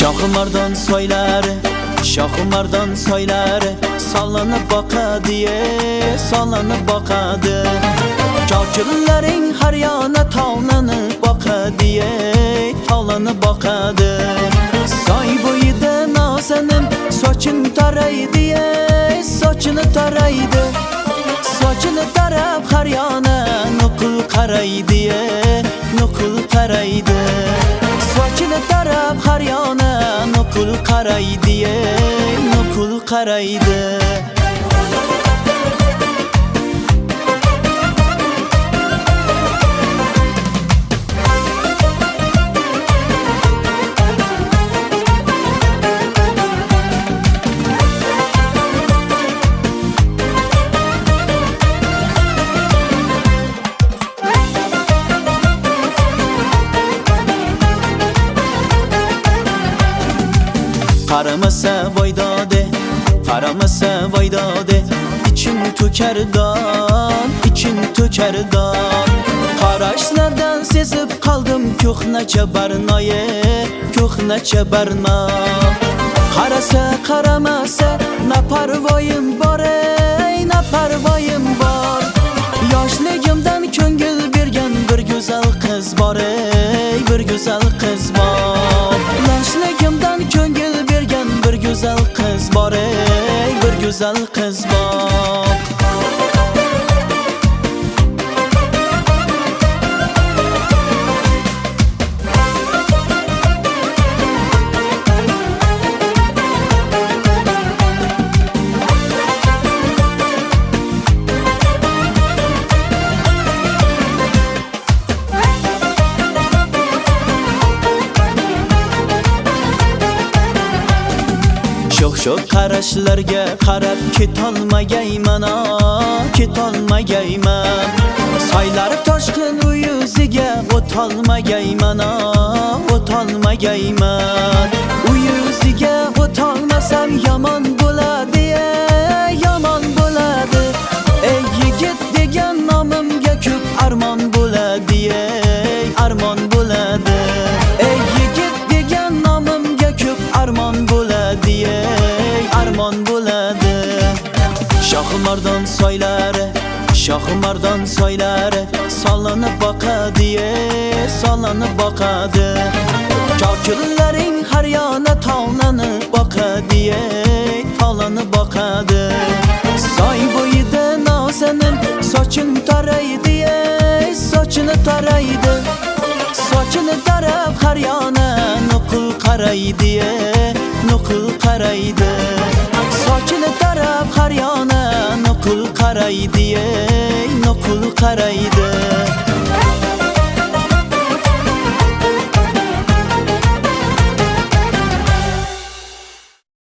Şahımardan soyları, şahımardan soyları sallanıp bakadı, sallanıp bakadı. Kafirlerin her yana tavlanıp bakadı, tavlanıp bakadı. Say boyuda nazenin saçını taraydı, saçını taraydı. Saçını tarab her yana nukul karaydı, nukul karaydı. Saçını tarab her yana nukul karaydı, nukul karaydı. Karamasa vaydade, karamasa vaydade. İçin tökerdan, için tökerdan. Qarashlardan sezib qaldim ko'hnacha barnoye, ko'hnacha barno. Qarasa qaramasa na parvoyim bor, ey na parvoyim bor. Yoshligimdan ko'ngil bergan bir go'zal qiz bor, ey bir go'zal qiz bor. Yoshligimdan ko'ngil bergan bir go'zal qiz bor, ey bir go'zal qiz bor. Sho'x qarashlarga qarab ketolmagayman, ketolmagayman. Soylar toshqin u yuziga o'tolmagayman, o'tolmagayman. U yuziga o'tolmasam yomon bo'ladi, yomon bo'ladi. Ey yigit degan nomimga ko'p armon bo'ladi, armon bo'ladi. Ey yigit degan nomimga ko'p armon bo'ladi, armon bo'ladi. Shohmardan soylari, shohmardan soylari sallanib boqadi, sallanib boqadi. Kofirlaring har yana tavlanib boqadi, tavlanib boqadi. Soy bo'yida nozanin sochini taraydi, sochini taraydi. Sochini tarab har yana nuqul qaraydi, nuqul qaraydi. Sochini tarab har yana nuqul qaraydi, nuqul qaraydi.